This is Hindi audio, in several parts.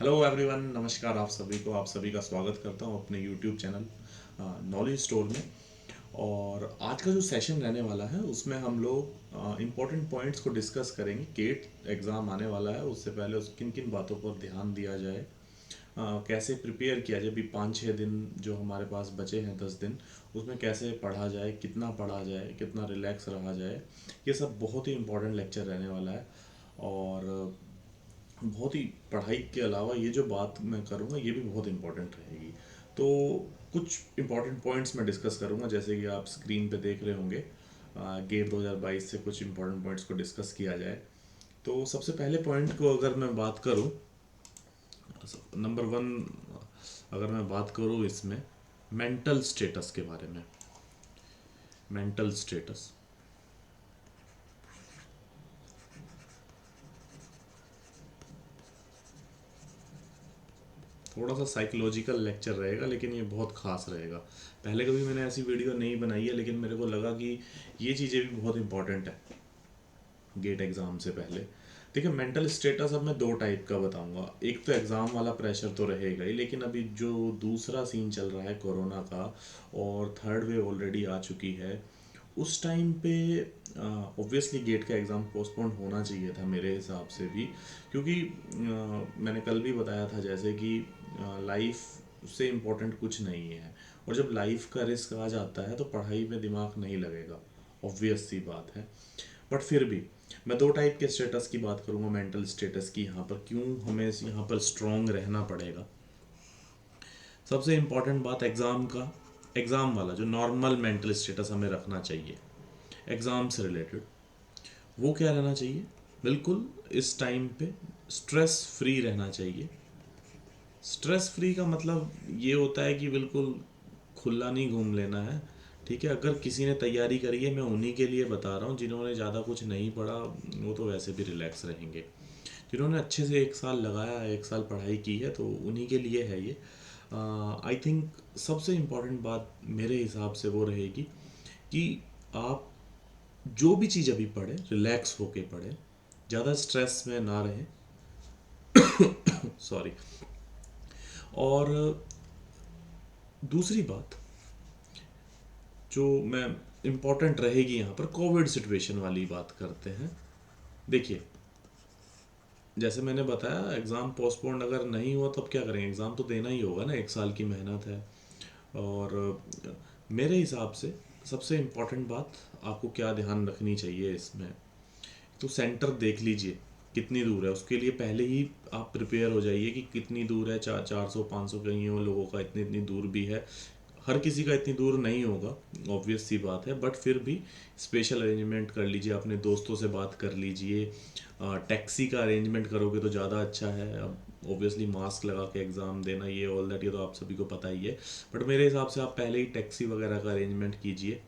हेलो एवरीवन, नमस्कार आप सभी को। आप सभी का स्वागत करता हूँ अपने यूट्यूब चैनल नॉलेज स्टोर में। और आज का जो सेशन रहने वाला है उसमें हम लोग इम्पोर्टेंट पॉइंट्स को डिस्कस करेंगे। गेट एग्ज़ाम आने वाला है, उससे पहले उस किन किन बातों पर ध्यान दिया जाए, कैसे प्रिपेयर किया जाए। अभी 5-6 दिन जो हमारे पास बचे हैं, 10 दिन, उसमें कैसे पढ़ा जाए, कितना पढ़ा जाए, कितना रिलैक्स रहा जाए। ये सब बहुत ही इम्पोर्टेंट लेक्चर रहने वाला है। और बहुत ही पढ़ाई के अलावा ये जो बात मैं करूँगा ये भी बहुत इम्पोर्टेंट रहेगी। तो कुछ इम्पोर्टेंट पॉइंट्स मैं डिस्कस करूँगा, जैसे कि आप स्क्रीन पे देख रहे होंगे। गेट 2022 से कुछ इम्पोर्टेंट पॉइंट्स को डिस्कस किया जाए। तो सबसे पहले पॉइंट को अगर मैं बात करूँ, नंबर 1, अगर मैं बात करूँ इसमें मेंटल स्टेटस के बारे में। मेंटल स्टेटस थोड़ा सा साइकोलॉजिकल लेक्चर रहेगा, लेकिन ये बहुत खास रहेगा। पहले कभी मैंने ऐसी वीडियो नहीं बनाई है, लेकिन मेरे को लगा कि ये चीज़ें भी बहुत इंपॉर्टेंट है गेट एग्ज़ाम से पहले। देखिए, मेंटल स्टेटस अब मैं दो टाइप का बताऊंगा। एक तो एग्ज़ाम वाला प्रेशर तो रहेगा ही, लेकिन अभी जो दूसरा सीन चल रहा है कोरोना का, और थर्ड वेव ऑलरेडी आ चुकी है, उस टाइम पे ऑब्वियसली गेट का एग्ज़ाम पोस्टपोन होना चाहिए था मेरे हिसाब से भी। क्योंकि मैंने कल भी बताया था जैसे कि लाइफ से इम्पोर्टेंट कुछ नहीं है। और जब लाइफ का रिस्क आ जाता है तो पढ़ाई में दिमाग नहीं लगेगा, ऑब्वियस सी बात है। बट फिर भी मैं दो टाइप के स्टेटस की बात करूंगा, मेंटल स्टेटस की, यहाँ पर क्यों हमें यहाँ पर स्ट्रांग रहना पड़ेगा। सबसे इम्पोर्टेंट बात एग्ज़ाम का, एग्ज़ाम वाला जो नॉर्मल मेंटल स्टेटस हमें रखना चाहिए एग्ज़ाम से रिलेटेड, वो क्या रहना चाहिए। बिल्कुल इस टाइम पे स्ट्रेस फ्री रहना चाहिए। स्ट्रेस फ्री का मतलब ये होता है कि बिल्कुल खुला नहीं घूम लेना है। ठीक है, अगर किसी ने तैयारी करी है, मैं उन्हीं के लिए बता रहा हूँ। जिन्होंने ज़्यादा कुछ नहीं पढ़ा वो तो वैसे भी रिलैक्स रहेंगे। जिन्होंने अच्छे से 1 साल लगाया, 1 साल पढ़ाई की है, तो उन्हीं के लिए है ये। आई थिंक सबसे इम्पोर्टेंट बात मेरे हिसाब से वो रहेगी कि आप जो भी चीज़ अभी पढ़ें रिलैक्स होके पढ़ें, ज़्यादा स्ट्रेस में ना रहें। सॉरी। और दूसरी बात जो मैं इम्पोर्टेंट रहेगी यहाँ पर, कोविड सिचुएशन वाली बात करते हैं। देखिए, जैसे मैंने बताया, एग्ज़ाम पोस्टपोन अगर नहीं हुआ तो अब क्या करेंगे, एग्ज़ाम तो देना ही होगा ना, 1 साल की मेहनत है। और मेरे हिसाब से सबसे इम्पोर्टेंट बात आपको क्या ध्यान रखनी चाहिए इसमें, तो सेंटर देख लीजिए कितनी दूर है। उसके लिए पहले ही आप प्रिपेयर हो जाइए कि कितनी दूर है। 400-500 कहीं लोगों का इतनी इतनी दूर भी है। हर किसी का इतनी दूर नहीं होगा, ऑब्वियस सी बात है, बट फिर भी स्पेशल अरेंजमेंट कर लीजिए, अपने दोस्तों से बात कर लीजिए। टैक्सी का अरेंजमेंट करोगे तो ज़्यादा अच्छा है। अब ऑब्वियसली मास्क लगा के एग्ज़ाम देना, ये ऑल दैट, ये तो आप सभी को पता ही है। बट मेरे हिसाब से आप पहले ही टैक्सी वगैरह का अरेंजमेंट कीजिए।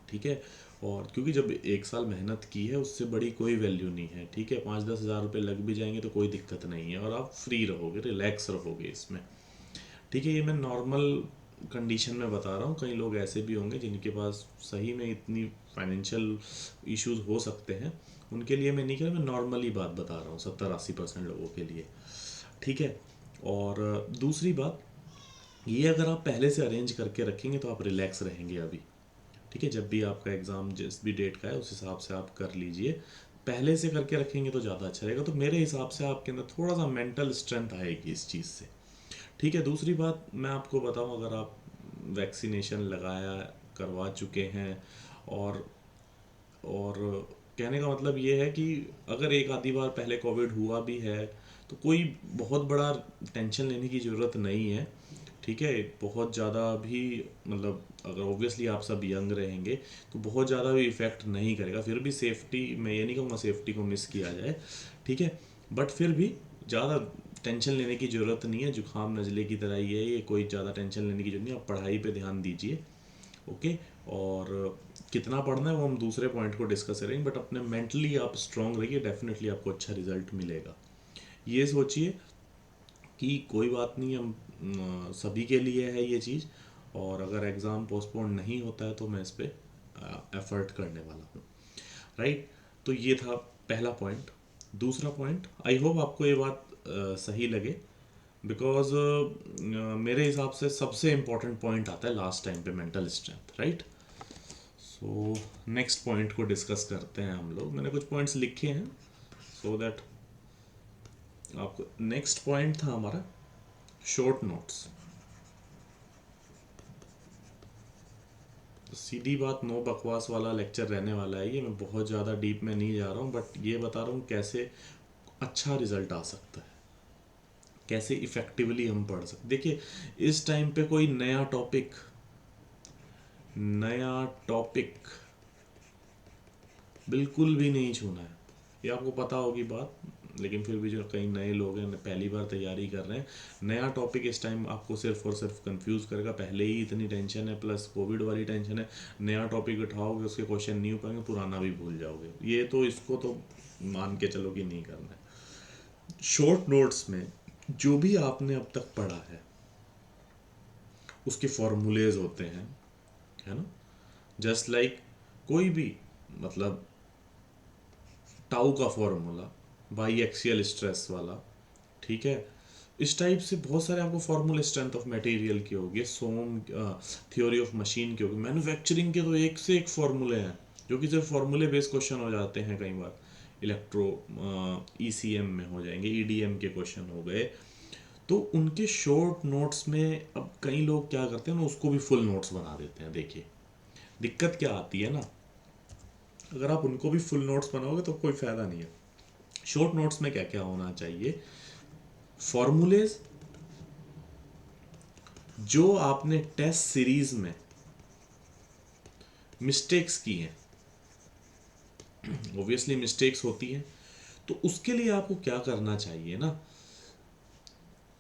ठीक है। और क्योंकि जब 1 साल मेहनत की है, उससे बड़ी कोई वैल्यू नहीं है। ठीक है, 5-10 हज़ार रुपये लग भी जाएंगे तो कोई दिक्कत नहीं है, और आप फ्री रहोगे, रिलैक्स रहोगे इसमें। ठीक है, ये मैं नॉर्मल कंडीशन में बता रहा हूँ। कई लोग ऐसे भी होंगे जिनके पास सही में इतनी फाइनेंशियल इश्यूज हो सकते हैं, उनके लिए मैं नहीं कह रहा, मैं नॉर्मली बात बता रहा हूँ 70-80% लोगों के लिए। ठीक है। और दूसरी बात, ये अगर आप पहले से अरेंज करके रखेंगे तो आप रिलैक्स रहेंगे अभी। ठीक है, जब भी आपका एग्ज़ाम जिस भी डेट का है उस हिसाब से आप कर लीजिए। पहले से करके रखेंगे तो ज़्यादा अच्छा रहेगा। तो मेरे हिसाब से आपके अंदर थोड़ा सा मेंटल स्ट्रेंथ आएगी इस चीज़ से। ठीक है। दूसरी बात मैं आपको बताऊं, अगर आप वैक्सीनेशन लगाया, करवा चुके हैं, और और कहने का मतलब ये है कि अगर एक आधी बार पहले कोविड हुआ भी है तो कोई बहुत बड़ा टेंशन लेने की ज़रूरत नहीं है। ठीक है, बहुत ज़्यादा भी, मतलब अगर ऑब्वियसली आप सब यंग रहेंगे तो बहुत ज़्यादा भी इफ़ेक्ट नहीं करेगा। फिर भी सेफ्टी, मैं ये नहीं कहूँगा सेफ्टी को मिस किया जाए। ठीक है, बट फिर भी ज़्यादा टेंशन लेने की ज़रूरत नहीं है। जुकाम नज़ले की तरह ही है ये, कोई ज़्यादा टेंशन लेने की ज़रूरत नहीं है। आप पढ़ाई पे ध्यान दीजिए। ओके। और कितना पढ़ना है वो हम दूसरे पॉइंट को डिस्कस करेंगे, बट अपने मेंटली आप स्ट्रांग रहिए, डेफिनेटली आपको अच्छा रिजल्ट मिलेगा। ये सोचिए कि कोई बात नहीं, हम सभी के लिए है ये चीज़। और अगर एग्ज़ाम पोस्टपोन नहीं होता है तो मैं इस पर एफर्ट करने वाला हूँ। राइट। तो ये था पहला पॉइंट। दूसरा पॉइंट, आई होप आपको ये बात सही लगे, बिकॉज मेरे हिसाब से सबसे इम्पोर्टेंट पॉइंट आता है लास्ट टाइम पे, mental strength, right. So next point को डिस्कस करते हैं हम लोग। मैंने कुछ पॉइंट्स लिखे हैं सो दैट आपको। नेक्स्ट पॉइंट था हमारा शॉर्ट नोट्स। सीधी बात, नो बकवास वाला लेक्चर रहने वाला है ये। मैं बहुत ज़्यादा डीप में नहीं जा रहा हूँ, बट ये बता रहा हूँ कैसे अच्छा रिजल्ट आ सकता है, कैसे इफ़ेक्टिवली हम पढ़ सकते। देखिए, इस टाइम पे कोई नया टॉपिक बिल्कुल भी नहीं छूना है। ये आपको पता होगी बात, लेकिन फिर भी जो कई नए लोग हैं, पहली बार तैयारी कर रहे हैं, नया टॉपिक इस टाइम आपको सिर्फ और सिर्फ कंफ्यूज करेगा। पहले ही इतनी टेंशन है, प्लस कोविड वाली टेंशन है। नया टॉपिक उठाओगे, उसके क्वेश्चन नहीं हो पाएंगे, पुराना भी भूल जाओगे। ये तो, इसको तो मान के चलो कि नहीं करना है। शॉर्ट नोट्स में जो भी आपने अब तक पढ़ा है उसके फॉर्मूलेज होते हैं, है ना। जस्ट लाइक कोई भी, मतलब टाउ का फॉर्मूला, बाई एक्सियल स्ट्रेस वाला, ठीक है। इस टाइप से बहुत सारे आपको फॉर्मूले, स्ट्रेंथ ऑफ मटेरियल के हो गए, सोम थ्योरी ऑफ मशीन के हो गए, मैन्युफैक्चरिंग के तो एक से एक फॉर्मूले हैं जो कि सिर्फ फॉर्मूले बेस्ड क्वेश्चन हो जाते हैं। कई बार इलेक्ट्रो ईसीएम में हो जाएंगे, ईडीएम के क्वेश्चन हो गए, तो उनके शॉर्ट नोट्स में अब कई लोग क्या करते हैं ना, उसको भी फुल नोट्स बना देते हैं। देखिए दिक्कत क्या आती है ना, अगर आप उनको भी फुल नोट्स बनाओगे तो कोई फ़ायदा नहीं है। शॉर्ट नोट्स में क्या क्या होना चाहिए, फॉर्मूलेज जो आपने टेस्ट सीरीज में मिस्टेक्स की हैं, ऑब्वियसली मिस्टेक्स होती हैं, तो उसके लिए आपको क्या करना चाहिए ना,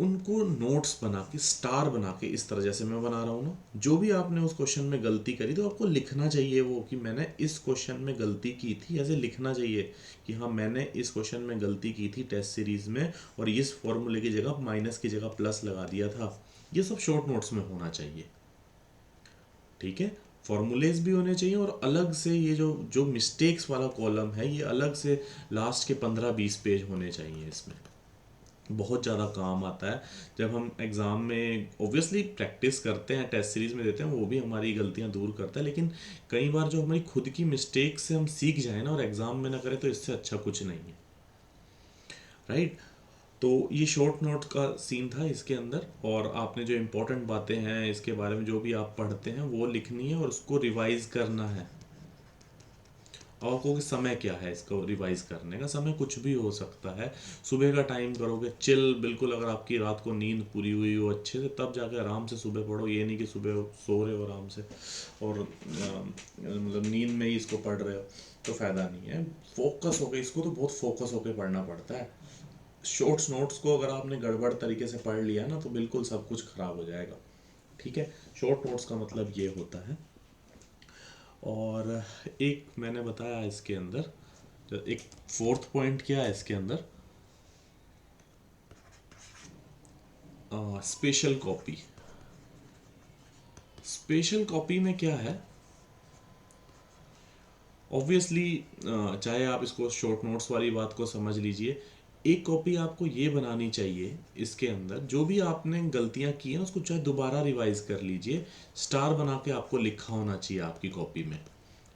उनको नोट्स बना के, स्टार बना के, इस तरह जैसे मैं बना रहा हूँ ना, जो भी आपने उस क्वेश्चन में गलती करी तो आपको लिखना चाहिए वो, कि मैंने इस क्वेश्चन में गलती की थी। ऐसे लिखना चाहिए कि हाँ, मैंने इस क्वेश्चन में गलती की थी टेस्ट सीरीज में, और इस फॉर्मूले की जगह माइनस की जगह प्लस लगा दिया था। ये सब शॉर्ट नोट्स में होना चाहिए, ठीक है। फॉर्मूलेज भी होने चाहिए, और अलग से ये जो जो मिस्टेक्स वाला कॉलम है, ये अलग से लास्ट के 15-20 पेज होने चाहिए। इसमें बहुत ज़्यादा काम आता है जब हम एग्ज़ाम में ऑब्वियसली प्रैक्टिस करते हैं, टेस्ट सीरीज में देते हैं, वो भी हमारी गलतियां दूर करता है। लेकिन कई बार जो हमारी खुद की मिस्टेक से हम सीख जाए ना, और एग्ज़ाम में ना करें, तो इससे अच्छा कुछ नहीं है, राइट। तो ये शॉर्ट नोट का सीन था इसके अंदर, और आपने जो इम्पोर्टेंट बातें हैं इसके बारे में, जो भी आप पढ़ते हैं वो लिखनी है और उसको रिवाइज करना है। और आपको कि समय क्या है इसको रिवाइज करने का, समय कुछ भी हो सकता है। सुबह का टाइम करोगे चिल, बिल्कुल, अगर आपकी रात को नींद पूरी हुई हो अच्छे से, तब जाके आराम से सुबह पढ़ो। ये नहीं कि सुबह सो रहे हो आराम से और मतलब नींद में ही इसको पढ़ रहे हो, तो फ़ायदा नहीं है। फोकस होकर इसको, तो बहुत फोकस होकर पढ़ना पड़ता है। शॉर्ट्स नोट्स को अगर आपने गड़बड़ तरीके से पढ़ लिया ना, तो बिल्कुल सब कुछ खराब हो जाएगा, ठीक है। शॉर्ट नोट्स का मतलब ये होता है। और एक मैंने बताया इसके अंदर, तो एक फोर्थ पॉइंट क्या है इसके अंदर, स्पेशल कॉपी। स्पेशल कॉपी में क्या है, ऑब्वियसली चाहे आप इसको शॉर्ट नोट्स वाली बात को समझ लीजिए, एक कॉपी आपको ये बनानी चाहिए, इसके अंदर जो भी आपने गलतियां की हैं उसको चाहे दोबारा रिवाइज कर लीजिए। स्टार बना के आपको लिखा होना चाहिए आपकी कॉपी में।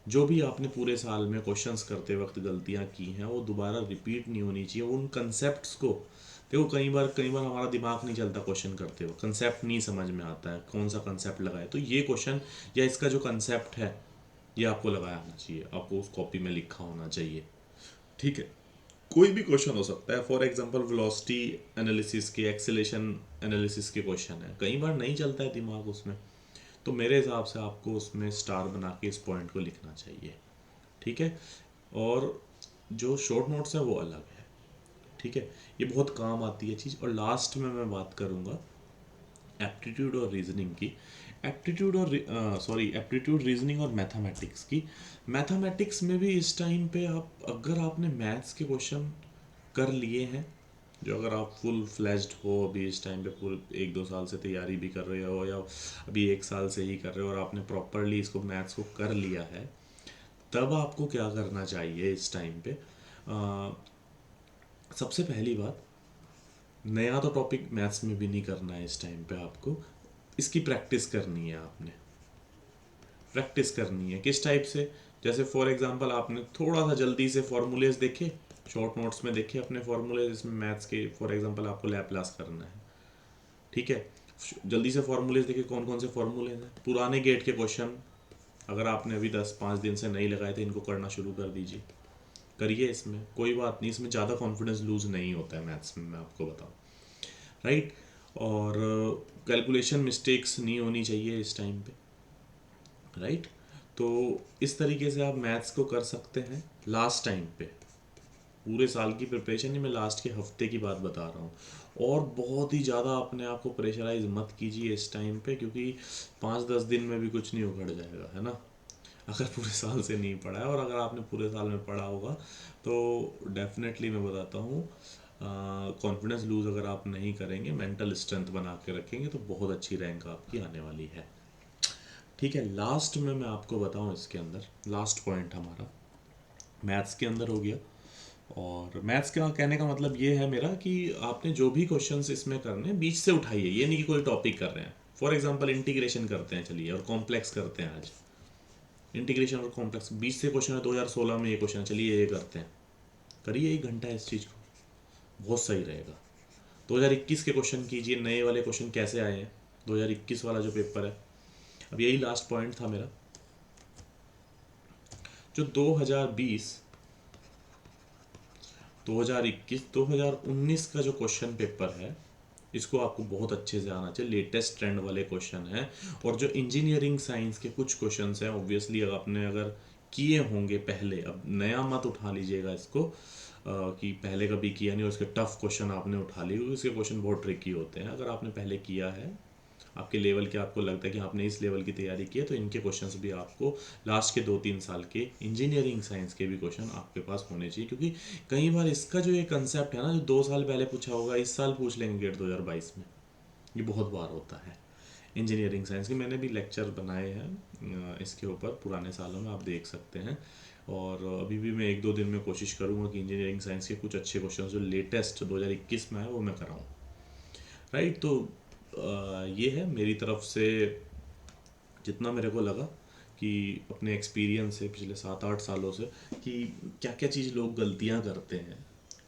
जो भी आपने पूरे साल में क्वेश्चंस करते वक्त गलतियां की हैं, वो दोबारा रिपीट नहीं होनी चाहिए। उन कंसेप्ट्स को देखो, कई बार हमारा दिमाग नहीं चलता क्वेश्चन करते हुए, कंसेप्ट नहीं समझ में आता है, कौन सा कंसेप्ट लगाए, तो ये क्वेश्चन या इसका जो कंसेप्ट है ये आपको लगाया आना चाहिए, आपको उस कॉपी में लिखा होना चाहिए, ठीक है। कोई भी क्वेश्चन हो सकता है, फॉर एग्जांपल वेलोसिटी एनालिसिस के, एक्सेलेरेशन एनालिसिस के क्वेश्चन है, कई बार नहीं चलता है दिमाग उसमें, तो मेरे हिसाब से आपको उसमें स्टार बना के इस पॉइंट को लिखना चाहिए, ठीक है। और जो शॉर्ट नोट्स है वो अलग है, ठीक है। ये बहुत काम आती है चीज़। और लास्ट में मैं बात करूँगा एप्टीट्यूड और रीजनिंग की। एप्टीट्यूड, रीजनिंग और मैथमेटिक्स की। मैथमेटिक्स में भी इस टाइम पे आप, अगर आपने मैथ्स के क्वेश्चन कर लिए हैं, जो अगर आप फुल फ्लैज्ड हो अभी इस टाइम पे, पूरे 1-2 साल से तैयारी भी कर रहे हो, या अभी 1 साल से ही कर रहे हो, और आपने प्रॉपरली इसको मैथ्स को कर लिया है, तब आपको क्या करना चाहिए इस टाइम पे। सबसे पहली बात, नया तो टॉपिक मैथ्स में भी नहीं करना है इस टाइम पे आपको, इसकी प्रैक्टिस करनी है। आपने प्रैक्टिस करनी है किस टाइप से, जैसे फॉर एग्जांपल आपने थोड़ा सा जल्दी से फॉर्मूलेज देखे, शॉर्ट नोट्स में देखे अपने फॉर्मूले, जिसमें मैथ्स के फॉर एग्जांपल आपको लैप्लास करना है, ठीक है। जल्दी से फॉर्मूलेज देखे, कौन कौन से फॉर्मूले हैं, पुराने गेट के क्वेश्चन अगर आपने अभी 10-5 दिन से नहीं लगाए थे, इनको करना शुरू कर दीजिए, करिए। इसमें कोई बात नहीं, इसमें ज़्यादा कॉन्फिडेंस लूज नहीं होता है मैथ्स में, मैं आपको बताऊँ, राइट। और कैलकुलेशन मिस्टेक्स नहीं होनी चाहिए इस टाइम पे, राइट। तो इस तरीके से आप मैथ्स को कर सकते हैं लास्ट टाइम पे। पूरे साल की प्रिपरेशन नहीं, मैं लास्ट के हफ्ते की बात बता रहा हूँ। और बहुत ही ज़्यादा अपने आप को प्रेशराइज मत कीजिए इस टाइम पे, क्योंकि 5-10 दिन में भी कुछ नहीं उखड़ जाएगा, है ना। अगर पूरे साल से नहीं पढ़ा है, और अगर आपने पूरे साल में पढ़ा होगा तो डेफिनेटली मैं बताता हूँ, कॉन्फिडेंस लूज अगर आप नहीं करेंगे, मेंटल स्ट्रेंथ बना के रखेंगे, तो बहुत अच्छी रैंक आपकी आने वाली है, ठीक है। लास्ट में मैं आपको बताऊँ, इसके अंदर लास्ट पॉइंट हमारा मैथ्स के अंदर हो गया। और मैथ्स का कहने का मतलब ये है मेरा कि आपने जो भी क्वेश्चंस इसमें करने हैं बीच से उठाइए, ये नहीं कि कोई टॉपिक कर रहे हैं। फॉर एग्जांपल इंटीग्रेशन करते हैं, चलिए, और कॉम्प्लेक्स करते हैं आज। इंटीग्रेशन और कॉम्प्लेक्स बीच से क्वेश्चन है, 2016 में ये क्वेश्चन है, चलिए ये करते हैं, करिए 1 घंटा इस चीज़ को, बहुत सही रहेगा। 2021 के क्वेश्चन कीजिए, नए वाले क्वेश्चन कैसे आए हैं, 2021 वाला जो पेपर है। अब यही लास्ट पॉइंट था मेरा, जो 2020, 2021, 2019 का जो क्वेश्चन पेपर है, इसको आपको बहुत अच्छे से आना चाहिए। लेटेस्ट ट्रेंड वाले क्वेश्चन हैं। और जो इंजीनियरिंग साइंस के कुछ क्वेश्चंस हैं, ऑब्वियसली आपने अगर किए होंगे पहले, अब नया मत उठा लीजिएगा इसको, कि पहले कभी किया नहीं और इसके टफ क्वेश्चन आपने उठा लिए, क्योंकि इसके क्वेश्चन बहुत ट्रिकी होते हैं। अगर आपने पहले किया है, आपके लेवल के, आपको लगता है कि आपने इस लेवल की तैयारी की है, तो इनके क्वेश्चंस भी आपको लास्ट के 2-3 साल के इंजीनियरिंग साइंस के भी क्वेश्चन आपके पास होने चाहिए। क्योंकि कई बार इसका जो ये कंसेप्ट है ना, जो 2 साल पहले पूछा होगा, इस साल पूछ लेंगे गेट 2022 में, ये बहुत बार होता है। इंजीनियरिंग साइंस के मैंने भी लेक्चर बनाए हैं इसके ऊपर पुराने सालों में, आप देख सकते हैं। और अभी भी मैं 1-2 दिन में कोशिश करूँगा कि इंजीनियरिंग साइंस के कुछ अच्छे क्वेश्चन जो लेटेस्ट 2021 में आए वो मैं कराऊँ, राइट। तो ये है मेरी तरफ से, जितना मेरे को लगा कि अपने एक्सपीरियंस से पिछले 7-8 सालों से, कि क्या क्या चीज़ लोग गलतियाँ करते हैं,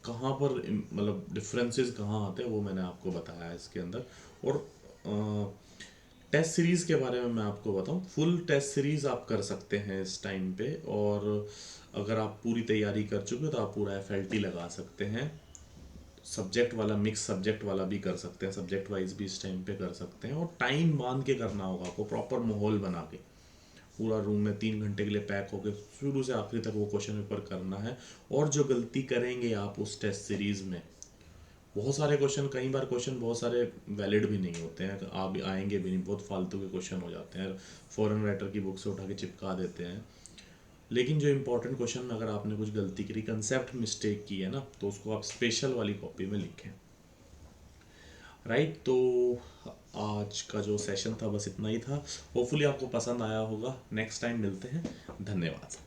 कहाँ पर मतलब डिफरेंसेस कहाँ आते हैं, वो मैंने आपको बताया इसके अंदर। और टेस्ट सीरीज़ के बारे में मैं आपको बताऊं, फुल टेस्ट सीरीज़ आप कर सकते हैं इस टाइम पे। और अगर आप पूरी तैयारी कर चुके हो तो आप पूरा एफएलटी लगा सकते हैं। सब्जेक्ट वाला, मिक्स सब्जेक्ट वाला भी कर सकते हैं, सब्जेक्ट वाइज भी इस टाइम पे कर सकते हैं। और टाइम बांध के करना होगा आपको, प्रॉपर माहौल बना के, पूरा रूम में 3 घंटे के लिए पैक होकर शुरू से आखिरी तक वो क्वेश्चन पेपर करना है। और जो गलती करेंगे आप उस टेस्ट सीरीज में, बहुत सारे क्वेश्चन, कई बार क्वेश्चन बहुत सारे वैलिड भी नहीं होते हैं, आप आएंगे भी नहीं, बहुत फालतू के क्वेश्चन हो जाते हैं, फॉरेन राइटर की बुक से उठा के चिपका देते हैं। लेकिन जो इंपॉर्टेंट क्वेश्चन में अगर आपने कुछ गलती करी, कंसेप्ट मिस्टेक की है ना, तो उसको आप स्पेशल वाली कॉपी में लिखें, राइट। तो आज का जो सेशन था बस इतना ही था, होपफुली आपको पसंद आया होगा। नेक्स्ट टाइम मिलते हैं, धन्यवाद।